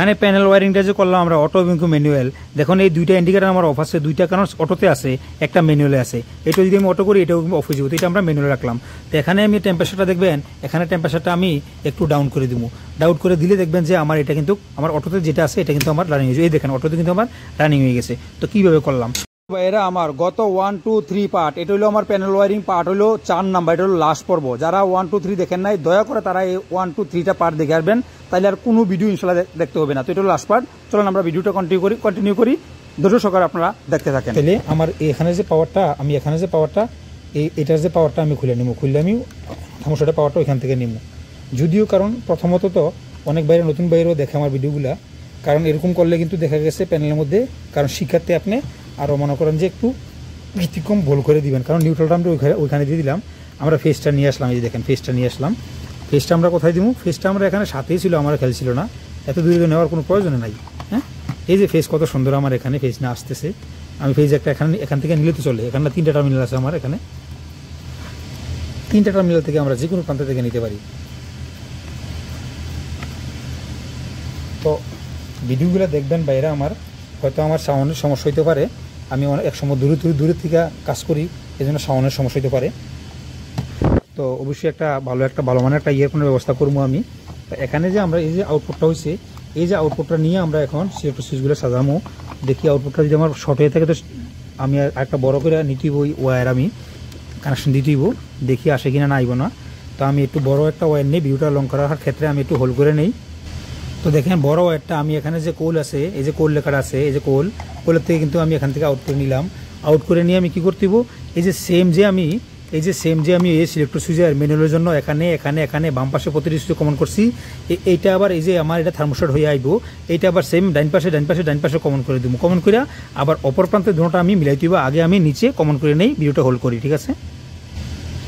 এখানে প্যানেল ওয়ারিংটা যে করলাম আমরা অটো এবং ম্যানুয়াল, দেখুন এই দুইটা ইন্ডিকেটার আমার অফ আছে, দুইটা কারণ অটোতে আছে, একটা ম্যানুয়ালে আছে। এটা যদি আমি অটো করি এটাও অফ হয়ে যাবো, তো এটা আমরা ম্যানুয়ালে রাখলাম। তো এখানে আমি টেম্পারেচারটা দেখবেন, এখানে টেম্পারেচারটা আমি একটু ডাউন করে দিব। ডাউন করে দিলে দেখবেন যে আমার এটা কিন্তু আমার অটোতে যেটা আছে এটা কিন্তু আমার রানিং হয়ে যায়। এই দেখেন অটোতে কিন্তু আমার রানিং হয়ে গেছে। তো কিভাবে করলাম এরা আমার গত 1, 2, 3 পার্ট, এটা হলো আমার প্যানেল ওয়ারিং পার্ট হলো 4 নাম্বার, এটা হলো লাস্ট পর্ব। যারা 1, 2, 3 দেখেন নাই দয়া করে তারা এই 1, 2, 3টা পার্ট দেখে আসবেন, তাহলে আর কোনো ভিডিও ইনশাল্লাহ দেখতে হবে না। তো এটা হলো লাস্ট পার্ট। চলুন আমরা ভিডিওটা কন্টিনিউ করি, ধৈর্য সহকারে আপনারা দেখতে থাকেন। তাহলে আমার এখানে যে পাওয়ারটা, আমি এখানে যে পাওয়ারটা এটার যে পাওয়ারটা আমি খুলে নিব, খুললে আমি থামোসাটা পাওয়ারটা ওইখান থেকে নিব। যদিও কারণ প্রথমত তো অনেক বাইরে নতুন বাইরেও দেখে আমার ভিডিওগুলা, কারণ এরকম করলে কিন্তু দেখা গেছে প্যানেলের মধ্যে, কারণ শিক্ষার্থী আপনি আরও মনে করেন যে একটু ব্যতিক্রম ভুল করে দিবেন। কারণ নিউট্রালটা আমরা ওইখানে দিয়ে দিলাম, আমরা ফেসটা নিয়ে আসলাম। এই যে দেখেন ফেসটা নিয়ে আসলাম। ফেসটা আমরা কোথায় দিব? ফেসটা আমরা এখানে সাথেই ছিল, আমার খেয়াল ছিল না, এত দূরে নেওয়ার কোনো প্রয়োজন নাই। হ্যাঁ, এই যে ফেস কত সুন্দর আমার এখানে ফেস না আসতেছে। আমি ফেস একটা এখান থেকে নিলে তো চলে, এখানে 3টা টার্মিনাল আছে আমার এখানে, 3টা টার্মিনাল থেকে আমরা যে কোনো প্রান্ত থেকে নিতে পারি। তো ভিডিওগুলো দেখবেন বাইরে, আমার হয়তো আমার সাউন্ডের সমস্যা হইতে পারে, আমি এক সময় দূরে থেকে কাজ করি, এই জন্য সাউন্ডের সমস্যা হইতে পারে। তো অবশ্যই একটা ভালো মানের একটা ইয়ারফোনের ব্যবস্থা করবো আমি। এখানে যে আমরা এই যে আউটপুটটা হয়েছে, এই যে আউটপুটটা নিয়ে আমরা এখন সিলেক্টর সুইচগুলো সাজামো। দেখি আউটপুটটা যদি আমার শর্ট হয়ে থাকে তো আমি একটা বড় করে নিতেইব, ওই ওয়্যার আমি কানেকশন দিতেইব, দেখি আসে কিনা না আইব না। তো আমি একটু বড় একটা ওয়্যার নিই, ভিডিওটা লং করার ক্ষেত্রে আমি একটু হোল্ড করে নেই। তো দেখেন বড় ওয়্যারটা আমি এখানে যে কোল আছে, এই যে কোল লেখাটা আছে, এই যে কোলের থেকে কিন্তু আমি এখান থেকে আউট করে নিলাম। আউট করে নিয়ে আমি কি করতে হইব, এই যে সেম যে আমি এই সিলেক্টর সুইচের ম্যানুয়ালের জন্য এখানে বাম পাশে প্রতিটি সুইচ কমন করছি। এইটা আবার এই যে আমার এটা থার্মোস্ট্যাট হয়ে আইব, এইটা আবার সেম ডাইন পাশে কমন করে দিব। কমন করে আবার অপর প্রান্তের দুটোটা আমি মিলাই দিব। আগে আমি নিচে কমন করে নেই, ভিডিওটা হোল্ড করি, ঠিক আছে?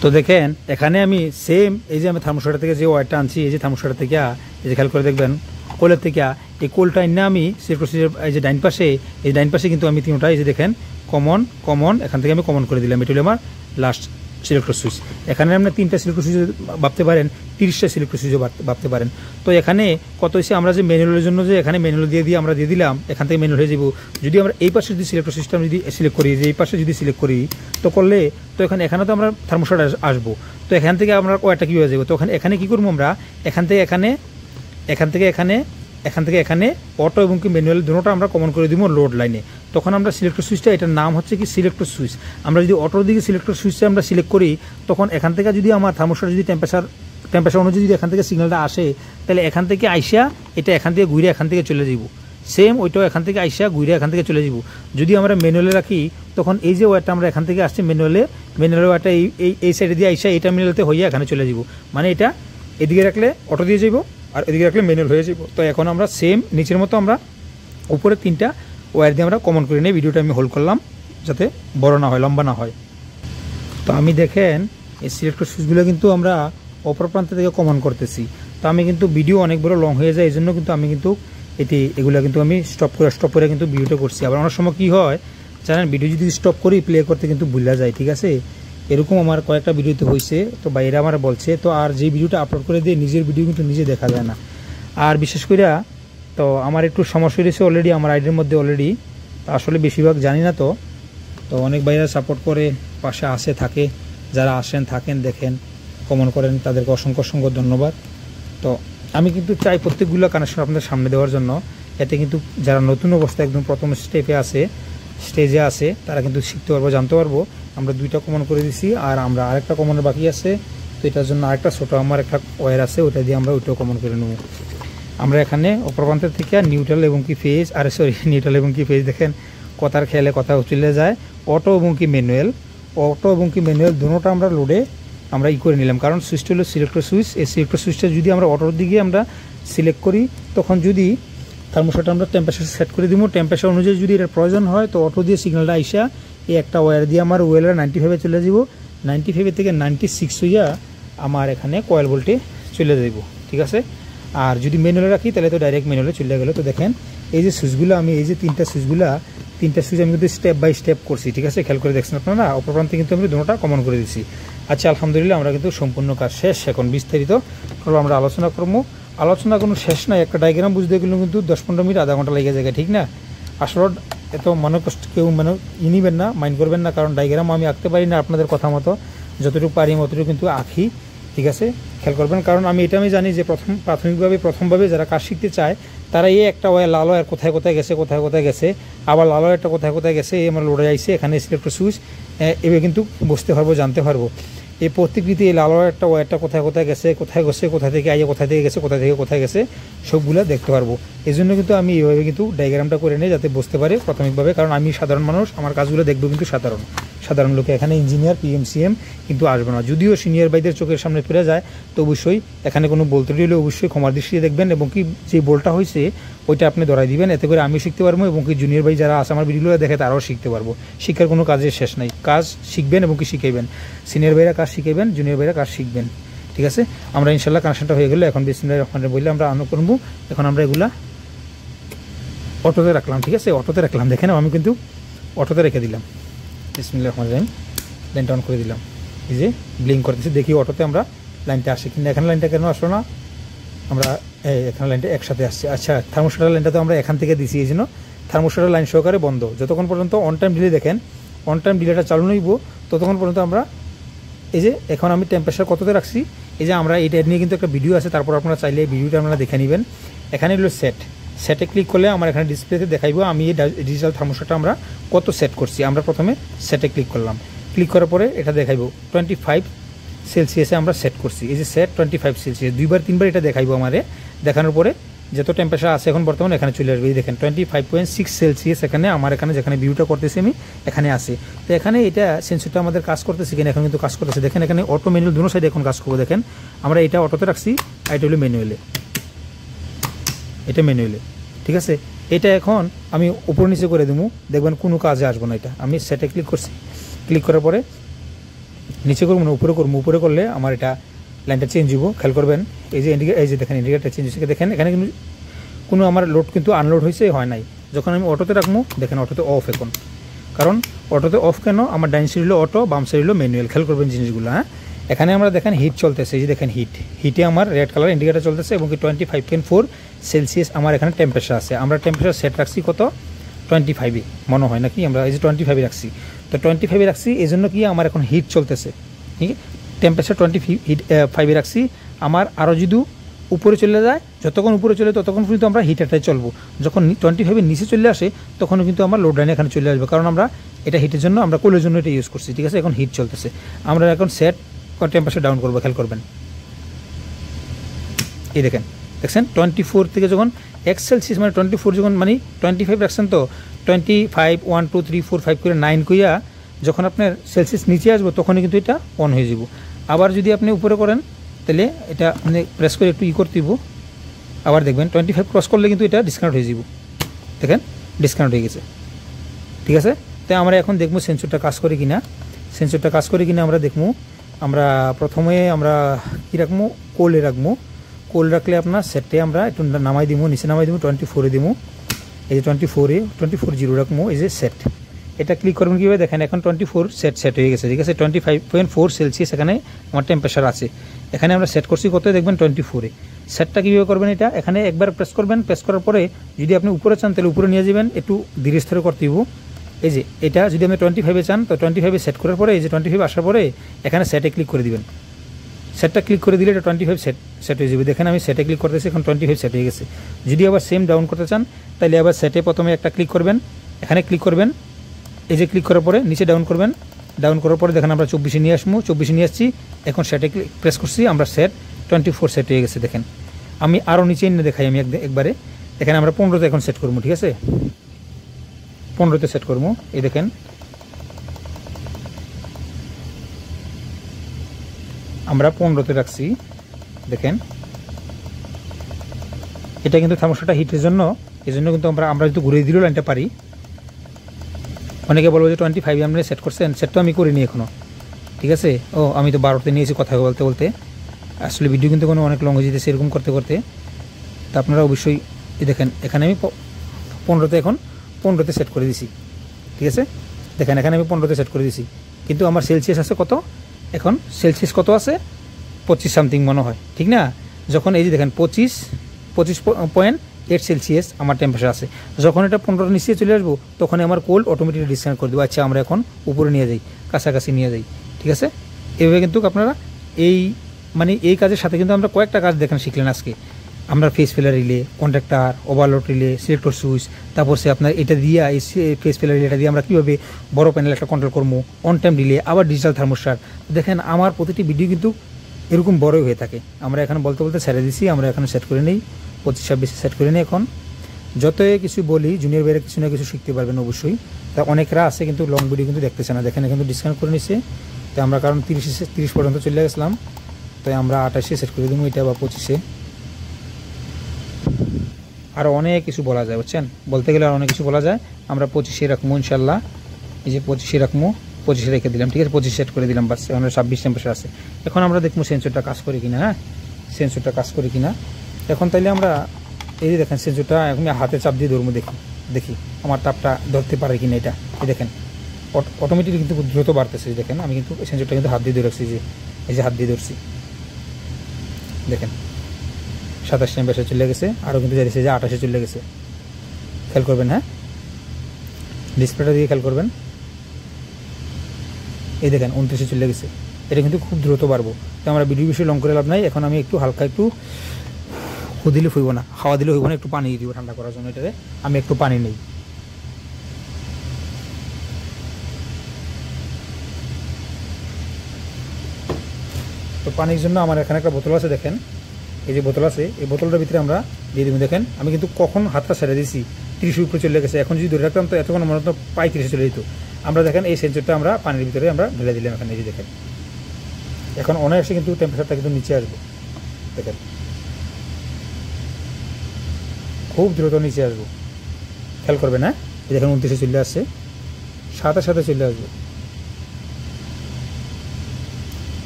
তো দেখেন এখানে আমি সেম এই যে আমি থার্মোস্ট্যাট থেকে যে ওয়্যারটা আনছি, এই যে থার্মোস্ট্যাট থেকে এই যে খেয়াল করে দেখবেন কোলের থেকে এই কোলটা এনে আমি সিলেক্টর সুইচের এই যে ডাইন পাশে কিন্তু আমি 3টা এই যে দেখেন কমন এখান থেকে আমি কমন করে দিলাম। এটা হলো আমার লাস্ট সিলেক্টর সুইচ। এখানে আপনি 3টা সিলেক্টর সুইচ ভাবতে পারেন, 30টা সিলেক্টর সুইচও ভাবতে পারেন। তো এখানে কত হয়েছে, আমরা যে ম্যানুয়ালের জন্য যে এখানে ম্যানুয়াল আমরা দিয়ে দিলাম, এখান থেকে ম্যানুয়াল হয়ে যাব। যদি আমরা এই পাশে যদি সিলেক্টর সিস্টেম যদি সিলেক্ট করি, যে এই পাশে যদি সিলেক্ট করি তো করলে তো এখানে তো আমরা থার্মোস্ট্যাট আসবো। তো এখান থেকে আমরা ওয়্যারটা কী হয়ে যাবো, তো এখানে কী করবো আমরা, এখান থেকে এখানে অটো এবং কি ম্যানুয়াল দুটোটা আমরা কমন করে দিব লোড লাইনে। তখন আমরা সিলেক্টর সুইচটা, এটার নাম হচ্ছে কি সিলেক্টর সুইচ। আমরা যদি অটোর দিকে সিলেক্টর সুইচটা আমরা সিলেক্ট করি, তখন এখান থেকে যদি আমার থার্মোস্ট্যাট যদি টেম্পারেচার অনুযায়ী যদি এখান থেকে সিগন্যালটা আসে, তাহলে এখান থেকে আইসা এটা এখান থেকে ঘুরে এখান থেকে চলে যাব। সেম ওইটাও এখান থেকে আইসা ঘুরে এখান থেকে চলে যাব। যদি আমরা ম্যানুয়ালে রাখি, তখন এই যে ওয়্যারটা আমরা এখান থেকে আসছি ম্যানুয়াল ওয়্যারটা এই সাইডে দিয়ে আইসা এই টার্মিনালতে হইয়া এখানে চলে যাব। মানে এটা এদিকে রাখলে অটো দিয়ে যাব, আর এদিকে রাখলে ম্যানুয়াল হয়ে যাব। তো এখন আমরা সেম নিচের মতো আমরা উপরে 3টা ওয়্যার দিয়ে আমরা কমন করে নিই। ভিডিওটা আমি হোল্ড করলাম যাতে বড় না হয়, লম্বা না হয়। তো আমি দেখেন এই সিলেক্টর সুইচগুলো কিন্তু আমরা অপর প্রান্ত থেকে কমন করতেছি। তো আমি কিন্তু ভিডিও অনেক বড় লং হয়ে যায়, এই জন্য কিন্তু আমি কিন্তু এগুলো কিন্তু আমি স্টপ করে কিন্তু ভিডিওটা করছি। আবার অনেক সময় কী হয় জানেন, ভিডিও যদি স্টপ করি প্লে করতে কিন্তু ভুলা যায়, ঠিক আছে? এরকম আমার কয়েকটা ভিডিওতে হয়েছে। তো বাইরে আমার বলছে, তো আর যে ভিডিওটা আপলোড করে দিয়ে নিজের ভিডিও কিন্তু নিজে দেখা যায় না। আর বিশেষ করে তো আমার একটু সমস্যা হয়েছে অলরেডি আমার আইডির মধ্যে অলরেডি, আসলে বেশিরভাগ জানি না। তো অনেক ভাইরা সাপোর্ট করে পাশে থাকে, যারা থাকেন দেখেন কমন করেন, তাদেরকে অসংখ্য ধন্যবাদ। তো আমি কিন্তু চাই প্রত্যেকগুলো কানেকশন আপনাদের সামনে দেওয়ার জন্য, এতে কিন্তু যারা নতুন অবস্থায় একদম প্রথম স্টেজে আছে তারা কিন্তু শিখতে পারবো, জানতে পারবো। আমরা 2টা কমন করে দিছি, আর আমরা আরেকটা কমনের বাকি আছে। তো এটার জন্য আরেকটা ছোটো আমার একটা ওয়্যার আছে, ওইটা দিয়ে আমরা ওইটাও কমন করে নেব। আমরা এখানে অপর প্রান্তের থেকে নিউট্রাল এবং কি ফেজ দেখেন কথার খেয়ালে কথা চলে যায়। অটো এবং কি ম্যানুয়াল দুটোটা আমরা লোডে আমরা করে নিলাম, কারণ সুইচটা হলো সিলেক্টর সুইচ। এই সিলেক্টর সুইচটা যদি আমরা অটোর দিকে আমরা সিলেক্ট করি, তখন যদি থার্মোস্ট্যাট আমরা টেম্পারেচার সেট করে দিব, টেম্পারেচার অনুযায়ী যদি এটার প্রয়োজন হয়, তো অটো দিয়ে সিগন্যালটা আইসা এই একটা ওয়্যার দিয়ে আমার ওয়েলার 95-এ চলে যাব। 95 থেকে 96 হইয়া আমার এখানে কয়েল ভোল্টে চলে যাব, ঠিক আছে? আর যদি ম্যানুয়ালে রাখি তাহলে তো ডাইরেক্ট ম্যানুয়ালে চলে গেল। তো দেখেন এই যে সুইচগুলো আমি এই যে 3টা সুইচ আমি কিন্তু স্টেপ বাই স্টেপ করছি, ঠিক আছে? খেয়াল করে দেখছেন আপনারা, অপর প্রান্তে কিন্তু আমি দুটোটা কমন করে দিচ্ছি। আচ্ছা, আলহামদুলিল্লাহ আমরা কিন্তু সম্পূর্ণ কাজ শেষ। এখন বিস্তারিত আমরা আলোচনা করবো আলোচনা কোনো শেষ নাই। একটা ডায়াগ্রাম বুঝতে গেলে কিন্তু 10-15 মিনিট আধা ঘন্টা লেগে যায়, ঠিক না? আসলে এত মনে কষ্ট কেউ নিবেন না, মাইন্ড করবেন না, কারণ ডায়াগ্রাম আমি আঁকতে পারি না আপনাদের কথা মতো, যতটুকু পারি অতটুকু কিন্তু আঁকি, ঠিক আছে? খেয়াল করবেন, কারণ আমি জানি যে প্রথমভাবে যারা কাজ শিখতে চায় তারা এই একটা ওয়ার লাল ওয়ার কোথায় কোথায় গেছে, আবার লাল ওয়ারটা কোথায় গেছে, আমরা লোডে আইছে, এখানে সিলেক্টর সুইচ, এভাবে কিন্তু বুঝতে পারবো, জানতে পারবো এই প্রত্যেকটিতে এই লাল ওয়ারটা কোথায় গেছে, কোথা থেকে আইয়ে কোথায় গেছে সবগুলো দেখতে পারবো। এই জন্য কিন্তু আমি এইভাবে কিন্তু ডায়াগ্রামটা করে নিই, যাতে বুঝতে পারে প্রাথমিকভাবে, কারণ আমি সাধারণ মানুষ, আমার কাজগুলো দেখবো কিন্তু সাধারণ লোকে, এখানে ইঞ্জিনিয়ার PMCM কিন্তু আসবে না। যদিও সিনিয়র ভাইদের চোখের সামনে ফিরে যায়, তো অবশ্যই এখানে কোনো বলতে হলে অবশ্যই ক্ষমার দৃষ্টিতে দেখবেন, এবং কি যে বলটা হয়েছে ওইটা আপনি ধরাই দিবেন, এতে করে আমি শিখতে পারবো, এবং কি জুনিয়র ভাই যারা আছে আমার ভিডিওগুলো দেখে তারাও শিখতে পারবো। শিক্ষার কোনো কাজের শেষ নাই, কাজ শিখবেন এবং কি শিখাইবেন, সিনিয়র ভাইরা কাজ শিখাইবেন, জুনিয়র ভাইরা কাজ শিখবেন, ঠিক আছে? আমরা ইনশাল্লাহ কানেকশনটা হয়ে গেলে এখন বিসমিল্লাহির রহমানির রহিম বললে আমরা অন করবো। এখন আমরা এগুলা অটোতে রাখলাম, ঠিক আছে? অটোতে রাখলাম, দেখেন আমি কিন্তু অটোতে রেখে দিলাম। বিসমিল্লাহির রহমানির রহিম লাইনটা অন করে দিলাম, এই যে ব্লিঙ্ক করতেছি, দেখি অটোতে আমরা লাইনটা আসে কিনা। এখানে লাইনটা কেন আসলো না? আমরা এখানে লাইনটা একসাথে আসছে। আচ্ছা, থার্মোস্টারের লাইনটা তো আমরা এখান থেকে দিছি, এই জন্য থার্মোস্টারের লাইন সহকারে বন্ধ। যতক্ষণ পর্যন্ত অন টাইম ডিলে দেখেন, অন টাইম ডিলেটা চালু নইব, ততক্ষণ পর্যন্ত আমরা এই যে এখন আমি টেম্পারেচার কততে রাখছি, এই যে আমরা এটা নিয়ে কিন্তু একটা ভিডিও আছে, তারপর আপনারা চাইলে এই ভিডিওটা আপনারা দেখে নেবেন। এখানে হলো সেটে ক্লিক করলে আমার এখানে ডিসপ্লেতে দেখাইবো আমি এই ডিজিটাল থার্মোস্টারটা আমরা কত সেট করছি। আমরা প্রথমে সেটে ক্লিক করলাম, ক্লিক করার পরে এটা দেখাইবো 25 সেলসিয়াসে আমরা সেট করছি। এই যে সেট 25 সেলসিয়াস, 2-3 এটা দেখাইবো আমারে। দেখানোর পরে যত টেম্পারেচার আছে এখন বর্তমানে এখানে চলে আসবে, এই দেখেন 25.6 সেলসিয়াস এখানে আমার এখানে যেখানে ভিউটা করতেছি আমি এখানে আছে। তো এখানে এটা সেন্সরটা আমাদের কাজ করতেছে কিনা, এখন কিন্তু কাজ করতেছে। দেখেন এখানে অটো ম্যানুয়াল দুটো সাইডে এখন কাজ করবো। দেখেন আমরা এটা অটোতে রাখছি, আর এটা হলো ম্যানুয়ালে, এটা ম্যানুয়ালে, ঠিক আছে? এটা এখন আমি উপর নিচে করে দেবো, দেখবেন কোনো কাজে আসবো না। এটা আমি সেটে ক্লিক করছি, ক্লিক করার পরে নিচে করবো না, উপরে করবো। উপরে করলে আমার এটা লাইনটা চেঞ্জ হবো, খেয়াল করবেন। এই যে দেখেন ইন্ডিকেটারটা চেঞ্জ হচ্ছে, দেখেন এখানে কিন্তু কোনো আমার লোড কিন্তু আনলোড হয়েছে হয় নাই। যখন আমি অটোতে রাখবো, দেখেন অটোতে অফ এখন, কারণ অটোতে অফ কেন, আমার ডাইন সাইড হলো অটো, বাম সাইড হলো ম্যানুয়াল। খেয়াল করবেন জিনিসগুলো। হ্যাঁ, এখানে আমরা দেখেন হিট চলতেছে, এই যে দেখেন হিটে আমার রেড কালার ইন্ডিকেটার চলতেছে, এবং 25.4 সেলসিয়াস আমার এখানে টেম্পারেচার আছে। আমরা টেম্পারেচার সেট রাখছি কত, 25 মনে হয় নাকি, আমরা এই যে 25 রাখছি। তো 25 রাখছি, এই জন্য কি আমার এখন হিট চলতেছে, ঠিক আছে? টেম্পারেচার 25 রাখছি। আমার আরও যদি উপরে চলে যায়, যতক্ষণ উপরে চলে ততক্ষণ কিন্তু আমরা হিটারটাই চলবো। যখন 25 নিচে চলে আসে তখন কিন্তু আমার লোড লাইনে এখানে চলে আসবে, কারণ আমরা এটা হিটের জন্য, আমরা কোলের জন্য এটা ইউজ করছি, ঠিক আছে? এখন হিট চলতেছে, আমরা এখন সেট টেম্পারেচার ডাউন করবো। খেয়াল করবেন, এই দেখেন, দেখছেন 24 থেকে যখন সেলসিয়াস মানে 24 যখন মানে 25 রাখছেন, তো 25 1 2 3 4 5 করে 9 কইয়া যখন আপনার সেলসিয়াস নিচে আসবো তখনই কিন্তু এটা অন হয়ে যাব। আবার যদি আপনি উপরে করেন তাহলে এটা মানে প্রেস করে একটু করতে দিব, আবার দেখবেন 25 ক্রস করলে কিন্তু এটা ডিসকানেক্ট হয়ে যাব। দেখেন ডিসকানেক্ট হয়ে গেছে, ঠিক আছে? তাই আমরা এখন দেখবো সেন্সরটা কাজ করে কিনা, আমরা দেখবো। আমরা প্রথমে আমরা কী রাখবো, কোলে রাখবো। কোল রাখলে আপনার সেটে আমরা একটু নামাই দিব, নিচে নামাই দিব, 24 দিব। এই যে 24 রাখবো, এই যে সেট, এটা ক্লিক করবেন কীভাবে দেখেন, এখন 24 সেট হয়ে গেছে, ঠিক আছে? 25.4 সেলসিয়াস এখানে আমার টেম্পারেচার আছে। এখানে আমরা সেট করছি কত, দেখবেন 24। সেটটা কীভাবে করবেন, এটা এখানে একবার প্রেস করবেন, প্রেস করার পরে যদি আপনি উপরে চান তাহলে উপরে নিয়ে যাবেন, একটু ধীরে স্থিরে করতে দিব। এই যে এটা যদি আপনি 25 চান তো 25 সেট করার পরে, এই যে 25 আসার পরে এখানে সেটে ক্লিক করে দিবেন। সেটটা ক্লিক করে দিলে এটা 25 সেট হয়ে যাবে। দেখেন আমি সেটে ক্লিক করতেছি, এখন 25 সেট হয়ে গেছে। যদি আবার সেম ডাউন করতে চান তাহলে আবার সেটে প্রথমে একটা ক্লিক করবেন, এখানে ক্লিক করবেন, এই যে ক্লিক করার পরে নিচে ডাউন করবেন। ডাউন করার পরে দেখেন আমরা 24 নিয়ে আসবো, 24 নিয়ে আসছি। এখন সেটে প্রেস করছি, আমরা সেট 24 সেট হয়ে গেছে। দেখেন আমি আরও নিচে এনে দেখাই, আমি একবারে এখানে আমরা 15তে এখন সেট করবো, ঠিক আছে? 15তে সেট করবো। এই দেখেন আমরা 15তে রাখছি। দেখেন এটা কিন্তু থার্মোস্টারটা হিটের জন্য, এই জন্য কিন্তু আমরা যদি ঘুরিয়ে দিলেও লাইনটা পারি। অনেকে বলবো যে 25 আপনি সেট করছেন, সেট তো আমি করিনি এখনও, ঠিক আছে? ও আমি তো 12তে নিয়েছি কথা বলতে, আসলে ভিডিও কিন্তু কোনো অনেক লং হয়ে যেতেছে এরকম করতে। তা আপনারা অবশ্যই দেখেন এখানে আমি 15তে এখন 15তে সেট করে দিছি, ঠিক আছে? দেখেন এখানে আমি 15তে সেট করে দিছি, কিন্তু আমার সেলসিয়াস আছে কত, এখন সেলসিয়াস কত আছে 25 সামথিং মনে হয়, ঠিক না? যখন এই যে দেখেন 25.8 সেলসিয়াস আমার টেম্পারেচার আছে, যখন এটা 15 নিচে চলে আসবো তখন আমার কোল্ড অটোমেটিকলি ডিসকানেক্ট করে দেবো। আচ্ছা আমরা এখন উপরে নিয়ে যাই, কাছাকাছি নিয়ে যাই, ঠিক আছে। এভাবে কিন্তু আপনারা এই কাজের সাথে কিন্তু আমরা কয়েকটা কাজ দেখেন শিখলেন আজকে। আমরা face filler relay, contractor, overload relay, selector switch, তারপর সে আপনার এটা দিয়ে এই ফেস ফিলার রিলেটা দিয়ে আমরা কীভাবে বড় প্যানেল একটা কন্ট্রোল করবো, অন টাইম রিলে, আবার ডিজিটাল থার্মোস্টার। দেখেন আমার প্রতিটি ভিডিও কিন্তু এরকম বড়ই হয়ে থাকে। আমরা এখন বলতে বলতে ছেড়ে দিছি, আমরা এখন সেট করে নিই 25-26 সেট করে নিই। এখন যতই কিছু বলি জুনিয়র বাইরে কিছু না কিছু শিখতে পারবেন অবশ্যই। তা অনেকরা আছে কিন্তু লং ভিডিও কিন্তু দেখতেছে না, দেখেন কিন্তু ডিসকানেক্ট করে নিচ্ছে। তো আমরা কারণ 30 পর্যন্ত চলে গেছিলাম, তাই আমরা 28 সেট করে দেবো এটা, বা 25। আরও অনেক কিছু বলা যায় বুঝছেন, বলতে গেলে আর অনেক কিছু বলা যায়। আমরা 25 রাখবো ইনশাল্লাহ, এই যে 25 রাখবো, 25 রেখে দিলাম, ঠিক আছে। 25 সেট করে দিলাম, বাস। এখন 26 টেম্পারেচার আছে। এখন আমরা দেখবো সেন্সরটা কাজ করে কিনা। হ্যাঁ, সেন্সরটা কাজ করে কিনা এখন। তাইলে আমরা এই যে দেখেন সেন্সরটা এখন হাতে চাপ দিয়ে ধরবো, দেখি আমার তাপটা ধরতে পারে কিনা এটা। এই দেখেন অটোমেটিক কিন্তু দ্রুত বাড়তেছে। দেখেন আমি কিন্তু সেন্সরটা কিন্তু হাত দিয়ে ধরে রাখছি, যে এই যে হাত দিয়ে ধরছি, দেখেন 27 টেম্পারেচার চলে গেছে, আরও কিন্তু যাচ্ছে যে 28 চলে গেছে। খেয়াল করবেন, হ্যাঁ ডিসপ্লেটা দিয়ে খেয়াল করবেন। এই দেখেন 29 চলে গেছে। এটা কিন্তু খুব দ্রুত বাড়বো। তো আমরা ভিডিও বেশি লং করে লাভ নাই। এখন আমি একটু হালকা একটু দিলে হইব না, হাওয়া দিলে হইব না, একটু পানি দিব ঠান্ডা করার জন্য। এটাতে আমি একটু পানি নেই। তো পানির জন্য আমার এখানে একটা বোতল আছে, দেখেন এই যে বোতল আছে, এই বোতলটার ভিতরে আমরা দিয়ে দিব। দেখেন আমি কিন্তু কখন হাতটা ছেড়ে দিয়েছি, 30 উপরে চলে গেছে। এখন যদি ধরে রাখতাম তো এতক্ষণ মনে হতো 35 চলে যেত। আমরা দেখেন এই সেন্সরটা আমরা পানির ভিতরে আমরা ঢেলে দিলাম এখানে, এই যে দেখেন এখন অনায়াসে কিন্তু টেম্পারেচারটা কিন্তু নিচে আসবে। দেখেন খুব দ্রুত নিচে আসবো, খেয়াল করবে না। এই দেখেন 29 চলে আসছে, সাথে চলে আসবো,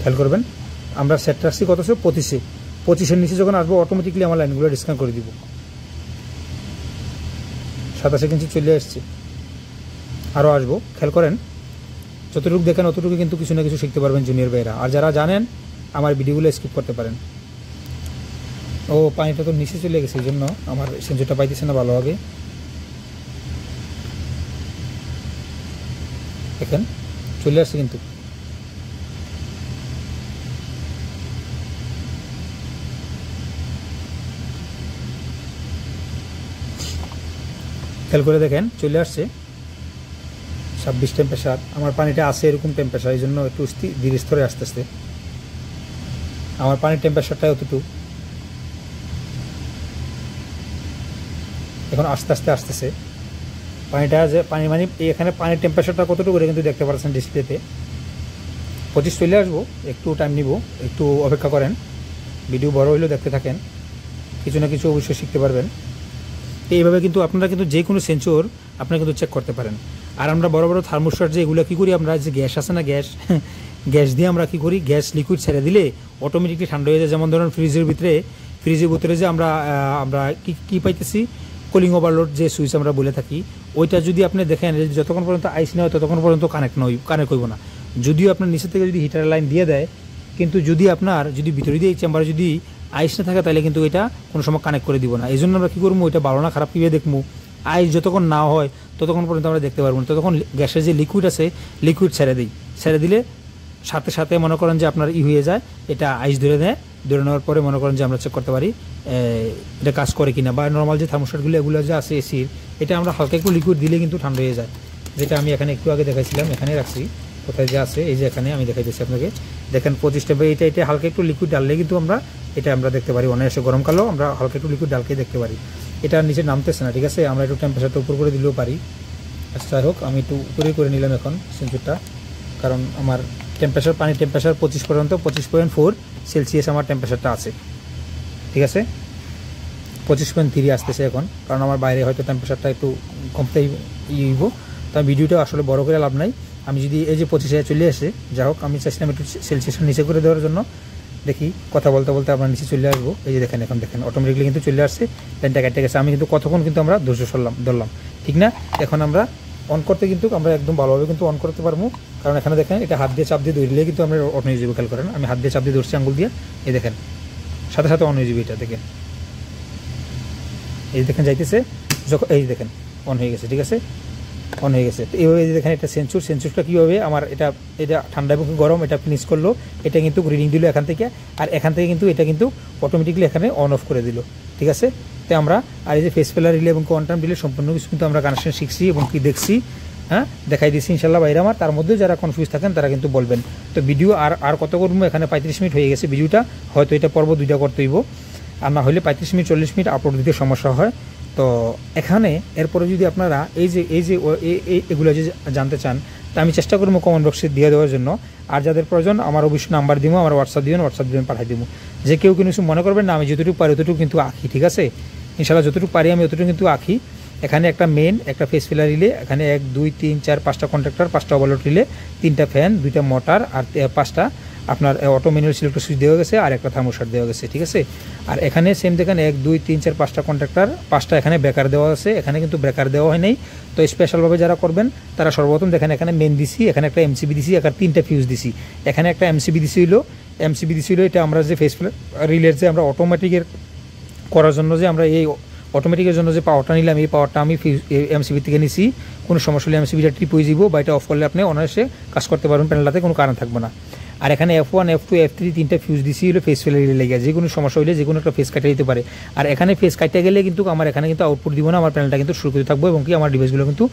খেয়াল করবেন। আমরা সেট রাখছি কত, 25-এর নিচে যখন আসবো অটোমেটিকলি আমার লাইনগুলো ডিসকানেক্ট করে দিব। 27 কিন্তু চলে আসছে, আরও আসবো। খেয়াল করেন যতটুকু দেখেন অতটুকু কিন্তু কিছু না কিছু শিখতে পারবেন জুনিয়র ভাইরা। আর যারা জানেন আমার ভিডিওগুলো স্কিপ করতে পারেন। ও পানিটা তো নিচে চলে গেছে, এই জন্য আমার সেন্সরটা পাইতেছে না ভালোভাবে। দেখেন চলে আসছে কিন্তু। খেয়াল করে দেখেন চলে আসছে 26 টেম্পারেচার। আমার পানিটা আছে এরকম টেম্পারেচার, এই জন্য একটু ধীরে স্তরে আস্তে আস্তে আমার পানির টেম্পারেচারটা অতটুকু। এখন আস্তে আস্তে আসতেছে পানিটা, যে পানি মানে এখানে পানির টেম্পারেচারটা কতটুকু করে কিন্তু দেখতে পাচ্ছেন ডিসপ্লেতে। 25 চলে আসবো, একটু টাইম নিব, একটু অপেক্ষা করেন। ভিডিও বড় হইলেও দেখতে থাকেন, কিছু না কিছু অবশ্যই শিখতে পারবেন। এইভাবে কিন্তু আপনারা কিন্তু যে কোনো সেন্সর আপনারা কিন্তু চেক করতে পারেন। আর আমরা বড় বড় থার্মোস্টার যে এগুলো কী করি, আমরা যে গ্যাস আছে না, গ্যাস দিয়ে আমরা কী করি, গ্যাস লিকুইড ছেড়ে দিলে অটোমেটিকলি ঠান্ডা হয়ে যায়। যেমন ধরুন ফ্রিজের ভিতরে যে আমরা কী পাইতেছি, কুলিং ওভারলোড যে সুইচ আমরা বলে থাকি, ওইটা যদি আপনি দেখেন যতক্ষণ পর্যন্ত আইস না হয় ততক্ষণ পর্যন্ত কানেক্ট হইব না। যদিও আপনার নিচে থেকে যদি হিটার লাইন দিয়ে দেয়, কিন্তু যদি ভিতরে দিয়ে এই চেম্বারে যদি আইস না থাকে তাহলে কিন্তু এটা কোনো সময় কানেক্ট করে দিব না। এই জন্য আমরা কী করবো, ওইটা ভালো না খারাপ কীভাবে দেখবো, আইস যতক্ষণ না হয় ততক্ষণ পর্যন্ত আমরা দেখতে পারবো না। ততক্ষণ গ্যাসের যে লিকুইড আছে, লিকুইড ছেড়ে দিলে সাথে মনে করেন যে আপনার হয়ে যায়, এটা আইস ধরে নেওয়ার পরে মনে করেন যে আমরা চেক করতে পারি এটা কাজ করে কিনা। বা নর্মাল যে থার্মোস্টারগুলো এগুলো যে আছে এসির, এটা আমরা হালকা একটু লিকুইড দিলে কিন্তু ঠান্ডা হয়ে যায়। যেটা আমি এখানে একটু আগে দেখাইছিলাম, এখানে রাখছি, কোথায় যে আছে, এই যে এখানে আমি দেখাইতেছি আপনাকে। দেখেন 25 টেম্পারেচার, এটা হালকা একটু লিকুইড ডাললে কিন্তু আমরা দেখতে পারি। অনায়াসে গরমকালেও আমরা হালকা একটু লিকুইড ডালকে দেখতে পারি। এটা নিচে নামতেছে না, ঠিক আছে। আমরা একটু টেম্পারেচারটা উপর করে দিলেও পারি। আচ্ছা যাই হোক, আমি একটু উপরে করে নিলাম এখন সেন্সরটা, কারণ আমার পানির টেম্পারেচার 25 পর্যন্ত 25.4 সেলসিয়াস আমার টেম্পারেচারটা আছে, ঠিক আছে। 25.3 আসতেছে এখন, কারণ আমার বাইরে হয়তো টেম্পারেচারটা একটু কমতেই হইব। তো আমি ভিডিওটা আসলে বড় করে লাভ নাই। আমি যদি এই যে 25 চলে আসে, যা হোক আমি চাইছিলাম একটু সেলসিয়াসটা নিচে করে দেওয়ার জন্য। দেখি কথা বলতে বলতে আপনার নিচে চলে আসবো। এই যে দেখেন, এখন দেখেন অটোমেটিকলি কিন্তু চলে আসছে, লাইনটা কেটে গেছে। আমি কিন্তু কতক্ষণ কিন্তু আমরা ধৈর্য ধরলাম, ঠিক না। এখন আমরা অন করতে কিন্তু আমরা একদম ভালোভাবে কিন্তু অন করতে পারবো, কারণ এখানে দেখেন এটা হাত দিয়ে চাপ দিয়ে ধরলে কিন্তু আমরা অন হয়ে যাবো। খেয়াল করেন আমি হাত দিয়ে চাপ দিয়ে ধরছি আঙুল দিয়ে, এই দেখেন সাথে সাথে অন হয়ে যাবে এটা থেকে। এই দেখেন যাইতেছে, যখন এই দেখেন অন হয়ে গেছে, ঠিক আছে, অন হয়ে গেছে। তো এইভাবে দেখেন এটা সেন্সরটা কীভাবে আমার এটা ঠান্ডা এবং গরম এটা ফিনিশ করলো, এটা কিন্তু রিডিং দিল এখান থেকে, আর এখান থেকে কিন্তু এটা কিন্তু অটোমেটিকলি এখানে অন অফ করে দিল, ঠিক আছে। তো আমরা আর এই যে ফেস ফেলার রিলে এবং কোয়ান্টাম রিলে সম্পূর্ণ কিছু কিন্তু আমরা কানেকশন শিখছি এবং কি দেখছি, হ্যাঁ দেখাই দিচ্ছি ইনশাল্লাহ বাইরে আমার। তার মধ্যে যারা কনফিউজ থাকেন তারা কিন্তু বলবেন। তো ভিডিও আর কত করবো, এখানে 35 মিনিট হয়ে গেছে ভিডিওটা, হয়তো এটা পর্ব 2টা করতে হইব, আর না হলে 35 মিনিট 40 মিনিট আপলোড দিতে সমস্যা হয়। তো এখানে এরপরে যদি আপনারা এই যে এগুলো যে জানতে চান, তা আমি চেষ্টা করবো কমেন্ট বক্সে দিয়ে দেওয়ার জন্য। আর যাদের প্রয়োজন আমার অবশ্যই নাম্বার দিব, আমার হোয়াটসঅ্যাপ দিবেন পাঠিয়ে দিব। যে কেউ কিছু মনে করবেন না, আমি যতটুকু পারি ততটুকু কিন্তু আঁকি, ঠিক আছে, ইনশাল্লাহ যতটুকু পারি আমি অতটুকু কিন্তু আঁকি। এখানে একটা মেন, একটা ফেস ফিলার রিলে, এখানে 1 2 3 4 5টা কন্ট্রাক্টর, 5টা ওভারলোড রিলে, 3টা ফ্যান, 2টা মোটর, আর 5টা আপনার অটো ম্যানুয়াল সিলেক্টর সুইচ দেওয়া গেছে, আর একটা থার্মোস্ট্যাট দেওয়া গেছে, ঠিক আছে। আর এখানে সেম দেখেন 1 2 3 4 5টা কন্ট্রাক্টর, 5টা এখানে ব্রেকার দেওয়া আছে, এখানে কিন্তু ব্রেকার দেওয়া হয় নাই। তো স্পেশালভাবে যারা করবেন তারা সর্বপ্রথম দেখেন এখানে মেন দিছি, এখানে একটা এমসিবি দিছি, এখানে 3টা ফিউজ দিছি, এখানে একটা এমসিবি দিছি হলো এটা আমরা যে ফেস রিলের যে আমরা অটোমেটিকের করার জন্য যে আমরা এই অটোমেটিকের জন্য যে পাওয়ারটা নিলাম, এই পাওয়ারটা আমি এমসিবি থেকে নিছি। কোনো সমস্যা হলে এমসিবিটা ট্রিপ হয়ে যাব, বা এটা অফ করলে আপনি অনায়াসে কাজ করতে পারবেন, প্যানেলটাতে কোনো কারণ থাকবে না। আর এখানে F1 F2 F3 3টা ফিউজ দিছি হলো ফেস ফেলার রিলে লেগে, যে কোনো সমস্যা হলে যে কোনো একটা ফেস কাটে দিতে পারে। আর এখানে ফেস কাটতে গেলে কিন্তু আমার এখানে কিন্তু আউটপুট দিব না, আমার প্যানেলটা কিন্তু সুরক্ষিত থাকবো এবং কি আমার ডিভাইসগুলো কিন্তু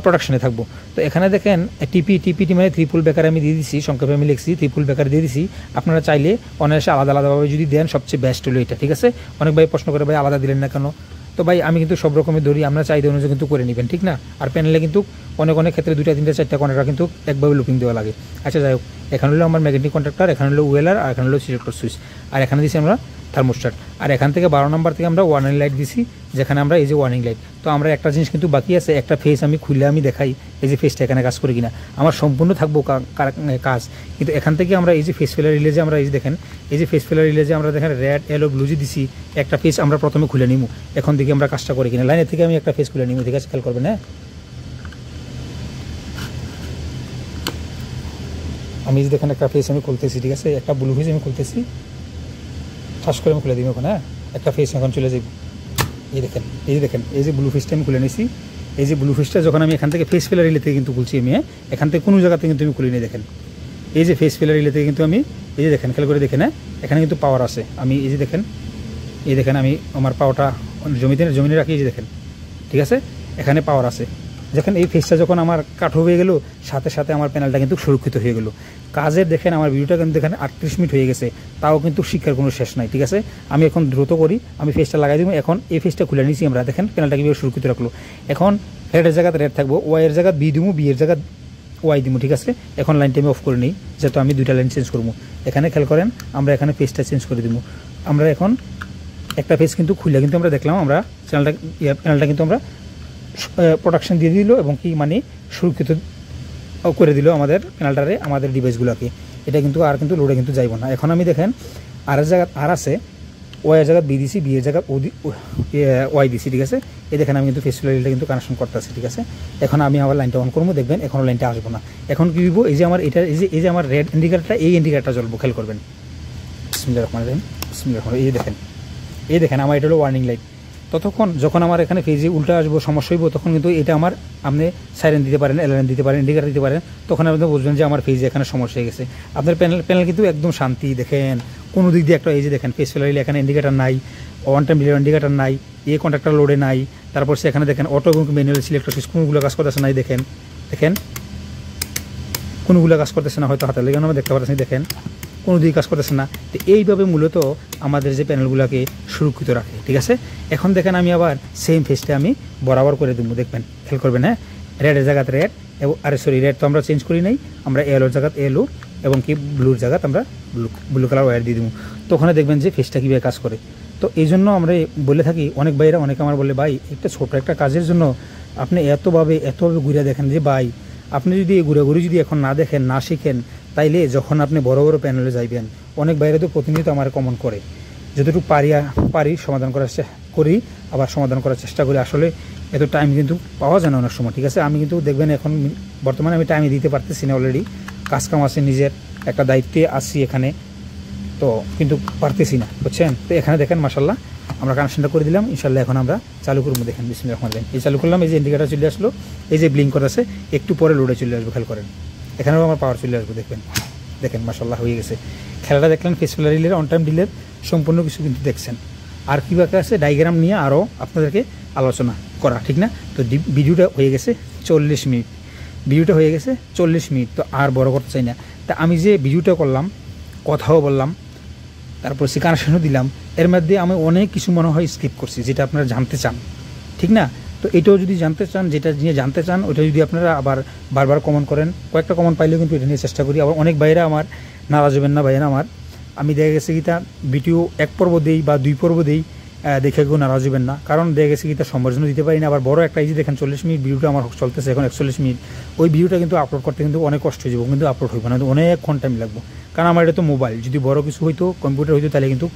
প্রোডাকশনে থাকবো। তো এখানে দেখেন টিপিটি মানে ট্রিপল ব্রেকার আমি দিয়ে দিছি, সংক্ষেপে আমি লিখছি ট্রিপল ব্রেকার দিয়ে দিছি। আপনারা চাইলে অনায়াসে আলাদাভাবে যদি দেন সবচেয়ে বেস্ট হলো এটা, ঠিক আছে। অনেক ভাই প্রশ্ন করে ভাই আলাদা দিলেন না কেন, তো ভাই আমি কিন্তু সব রকমের ধরি, আমরা চাহিদা অনুযায়ী কিন্তু করে নেবেন, ঠিক না। আর প্যানেলে কিন্তু অনেক ক্ষেত্রে 2টা 3টা 4টা কন্ট্রাক্টর কিন্তু একভাবে লুপিং দেওয়া লাগে। আচ্ছা যাই হোক, এখানে হলো আমার ম্যাগনেটিক কন্ট্রাক্টর, এখানে হলো ওয়েলার, আর এখানে হলো সিলেক্টর সুইচ, আর এখানে দিছি আমরা থার্মোস্ট্যাট। আর এখান থেকে 12 নম্বর থেকে আমরা ওয়ার্নিং লাইট দিছি, যেখানে আমরা এই যে ওয়ার্নিং লাইট। তো আমরা একটা জিনিস কিন্তু বাকি আছে, একটা ফেস আমি খুলে আমি দেখাই, এই যে ফেসটা এখানে কাজ করে কিনা, আমার সম্পূর্ণ থাকবো কাজ। কিন্তু এখান থেকে আমরা এই যে ফেস ফেলার রিলে যে আমরা এই যে দেখেন, এই যে ফেস ফেলার রিলে যে আমরা দেখেন রেড ইয়েলো ব্লু যে দিছি, একটা ফেস আমরা প্রথমে খুলে নিব, এখন থেকে আমরা কাজটা করি কিনা। লাইনের থেকে আমি একটা ফেস খুলে নিব, ঠিক আছে, খেয়াল করবেন। হ্যাঁ আমি যে দেখেন একটা ফেস আমি খুলতেছি, ঠিক আছে, একটা ব্লু ফেস আমি খুলতেছি, ঠাস করে আমি খুলে দিব এখন। হ্যাঁ একটা ফেস এখন চলে যাবে, এই দেখেন এই যে ব্লু ফেসটা আমি খুলে নিয়েছি। এই যে ব্লু ফেসটা যখন আমি এখান থেকে ফেস ফেলার রিলে থেকে কিন্তু খুলছি আমি, এখান থেকে কোনো জায়গাতে কিন্তু আমি খুলে নিই। দেখেন এই যে ফেস ফেলার রিলে থেকে কিন্তু আমি এই যে দেখেন খেয়াল করে দেখেন, এখানে কিন্তু পাওয়ার আছে। আমি এই যে দেখেন আমি আমার পাওয়ারটা জমিনে রাখি, এই যে দেখেন, ঠিক আছে, এখানে পাওয়ার আছে। যখন এই ফেসটা যখন আমার কাট হয়ে গেল, সাথে সাথে আমার প্যানেলটা কিন্তু সুরক্ষিত হয়ে গেল। কাজের দেখেন আমার ভিডিওটা কিন্তু দেখেন 38 মিনিট হয়ে গেছে, তাও কিন্তু শিক্ষার কোনো শেষ নাই, ঠিক আছে। আমি এখন দ্রুত করি, আমি ফেসটা লাগাই দিব। এখন এই ফেসটা খুলে নিয়েছি আমরা, দেখেন প্যানেলটা কীভাবে সুরক্ষিত রাখলো। এখন রেডের জায়গাতে রেড থাকবো, ওয়াইয়ের জায়গা বি দিব, বি এর জায়গা ওয়াই দিব, ঠিক আছে। এখন লাইনটা আমি অফ করে নিই, যেহেতু আমি 2টা লাইন চেঞ্জ করবো। এখানে খেয়াল করেন আমরা এখানে ফেসটা চেঞ্জ করে দিব। আমরা এখন একটা ফেস কিন্তু খুলে কিন্তু আমরা দেখলাম, আমরা প্যানেলটা কিন্তু আমরা প্রোডাকশন দিয়ে দিল এবং কি মানে সুরক্ষিত করে দিল আমাদের প্যানেলটারে, আমাদের ডিভাইসগুলোকে। এটা কিন্তু আর কিন্তু লোডে কিন্তু যাইব না। এখন আমি দেখেন আর জায়গা আর আছে, ওয়াইয়ের জায়গা বি দিছি, বি এর জায়গা ওয়াই দিছি, ঠিক আছে। এই দেখেন আমি কিন্তু ফেস ফিলারটা কিন্তু কানেকশন করতেছি, ঠিক আছে। এখন আমি আবার লাইনটা অন করবো, দেখবেন এখনও লাইনটা আসবো না। এখন কি দিব, এই যে আমার এটা এই যে আমার রেড ইন্ডিকেটারটা, এই ইন্ডিকেটারটা জ্বলবো, খেয়াল করবেন। বিসমিল্লাহির রহমানির রহিম, বিসমিল্লাহির রহমানির রহিম। এই দেখেন আমার এটা হলো ওয়ার্নিং লাইট। ততক্ষণ যখন আমার এখানে ফেজে উল্টা আসবো, সমস্যা হইব, তখন কিন্তু এটা আমার আপনি সাইরেন দিতে পারেন, অ্যালার্ম দিতে পারেন, ইন্ডিকেটার দিতে পারেন, তখন আপনি বুঝবেন যে আমার ফেজে এখানে সমস্যা হয়ে গেছে। আপনার প্যানেল কিন্তু একদম শান্তি, দেখেন কোনো দিক দিয়ে একটা এই যে দেখেন ফেস ফেলার এখানে ইন্ডিকেটার নাই, ওয়ান টাইম ডিলে ইন্ডিকেটার নাই, এই কন্ট্রাক্টর লোডে নাই। তারপর সেখানে দেখেন অটো এবং ম্যানুয়াল সিলেক্টর সুইচ কোনগুলো কাজ করতেছে নাই, দেখেন কোনগুলো কাজ করতেছে না, হয়তো হাতে লেগে আমরা দেখতে পাচ্ছি, দেখেন কোনো দিকে কাজ করতেছে না। তো এইভাবে মূলত আমাদের যে প্যানেলগুলোকে সুরক্ষিত রাখে, ঠিক আছে। এখন দেখেন আমি আবার সেম ফেসটা আমি বরাবর করে দেবো, দেখবেন খেয়াল করবেন। হ্যাঁ রেডের জায়গাতে রেড, এবং রেড তো আমরা চেঞ্জ করি নাই, আমরা এলোর জায়গাতে এলো এবং কি ব্লুর জায়গাতে আমরা ব্লু কালার ওয়্যার দিয়ে দেবো। তো ওখানে দেখবেন যে ফেসটা কীভাবে কাজ করে। তো এই জন্য আমরা বলে থাকি, অনেক ভাইরা অনেকে আমার বলে ভাই একটা ছোটো একটা কাজের জন্য আপনি এতভাবে ঘুরে দেখেন, যে ভাই আপনি যদি এই ঘুরাঘুরি যদি এখন না দেখেন, না শিখেন, তাইলে যখন আপনি বড় বড় প্যানেলে যাইবেন, অনেক বাইরে তো প্রতিনিয়ত আমার কমন করে, যতটুকু পারি সমাধান করি, আবার সমাধান করার চেষ্টা করি। আসলে এত টাইম কিন্তু পাওয়া যায় না অনেক সময়, ঠিক আছে। আমি কিন্তু দেখবেন এখন বর্তমানে আমি টাইমে দিতে পারতেছি না, অলরেডি কাজ কাম আছে, নিজের একটা দায়িত্বে আসছি এখানে, তো কিন্তু পারতেছি না, বুঝছেন। তো এখানে দেখেন মাশাআল্লাহ আমরা কানেকশনটা করে দিলাম। ইনশাআল্লাহ এখন আমরা চালু করবো। দেখেন বিসমিল্লাহির রহমানির রহিম, এই চালু করলাম, এই যে ইন্ডিকেটার চলে আসলো, এই যে ব্লিঙ্ক করে আছে, একটু পরে লোডে চলে আসবে, খেয়াল করেন। এখানেও আমার পাওয়ার চলে আসবে, দেখবেন। দেখেন মাশাআল্লাহ হয়ে গেছে। খেলাটা দেখলেন, ফেসফুলার রিলের অন টাইম ডিলের সম্পূর্ণ কিছু কিন্তু দেখছেন। আর কী বাকি আছে ডায়াগ্রাম নিয়ে আরও আপনাদেরকে আলোচনা করা, ঠিক না? তো ভিডিওটা হয়ে গেছে 40 মিনিট, ভিডিওটা হয়ে গেছে 40 মিনিট। তো আর বড় করতে চাই না। তা আমি যে ভিডিওটা করলাম, কথাও বললাম, তারপর সে কানেকশনও দিলাম, এর মধ্যে আমি অনেক কিছু মনে হয় স্কিপ করছি, যেটা আপনারা জানতে চান, ঠিক না? তো এটাও যদি জানতে চান, যেটা নিয়ে জানতে চান, ওটা যদি আপনারা আবার বারবার কমেন্ট করেন, কয়েকটা কমেন্ট পাইলেও কিন্তু এটা নিয়ে চেষ্টা করি। আবার অনেক ভাইরা আমার নারাজ হবেন না, ভাইরা আমার, আমি দেখা গেছে কি তা ভিডিও 1 পর্ব দেই বা 2 পর্ব দেই, দেখে কেউ নারাজ হবেন না। কারণ দেখা গেছে কি তা সম্ভাষণ দিতে পারি না। আবার বড় একটা এই যে দেখেন 40 মিনিট ভিডিওটা আমার চলতেছে এখন 41 মিনিট, ওই ভিডিওটা কিন্তু আপলোড করতে কিন্তু অনেক কষ্ট হয়ে যাবো, কিন্তু আপলোড হইব না, অনেকক্ষণ টাইম লাগবে। কারণ আমার এটা তো মোবাইল, যদি বড় কিছু হইতো, কম্পিউটার হইতো, তাহলে কিন্তু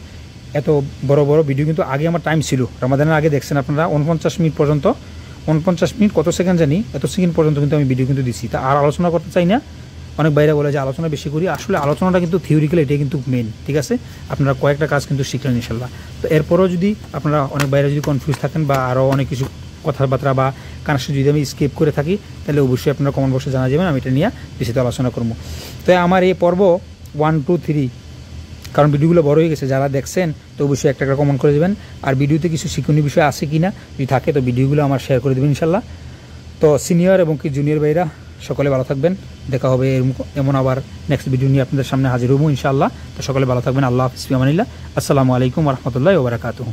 এত বড় বড় ভিডিও কিন্তু আগে আমার টাইম ছিল। রমাদানের আগে দেখছেন আপনারা 49 মিনিট পর্যন্ত, 49 মিনিট কত সেকেন্ড জানি, এত সেকেন্ড পর্যন্ত কিন্তু আমি ভিডিও কিন্তু দিচ্ছি। তা আর আলোচনা করতে চাই না। অনেক বাইরে বলে যে আলোচনা বেশি করি, আসলে আলোচনাটা কিন্তু থিওরিক্যাল, এটাই কিন্তু মেন, ঠিক আছে? আপনারা কয়েকটা কাজ কিন্তু শিখলেন ইনশাল্লাহ। তো এরপরও যদি আপনারা অনেক বাইরে যদি কনফিউজ থাকেন বা আরও অনেক কিছু কথাবার্তা বা কানেকশন যদি আমি স্কিপ করে থাকি, তাহলে অবশ্যই আপনারা কমেন্ট বক্সে জানা যাবেন, আমি এটা নিয়ে বিস্তারিত আলোচনা করবো। তো আমার এই পর্ব 1, 2, 3, কারণ ভিডিওগুলো বড় হয়ে গেছে, যারা দেখছেন তো অবশ্যই একটা কমেন্ট করে দেবেন। আর ভিডিওতে কিছু শিক্ষণীয় বিষয় আছে কি না, যদি থাকে তো ভিডিওগুলো আমার শেয়ার করে দেবেন ইনশাল্লাহ। তো সিনিয়র এবং কি জুনিয়র ভাইরা সকলে ভালো থাকবেন, দেখা হবে এমন আবার নেক্সট ভিডিও নিয়ে আপনাদের সামনে হাজির হবো ইনশাআল্লাহ। তো সকলে ভালো থাকবেন, আল্লাহ হাফিজ, ফি আমানিল্লাহ, আসসালামু আলাইকুম ওয়া রাহমাতুল্লাহি ওয়া বারাকাতুহু।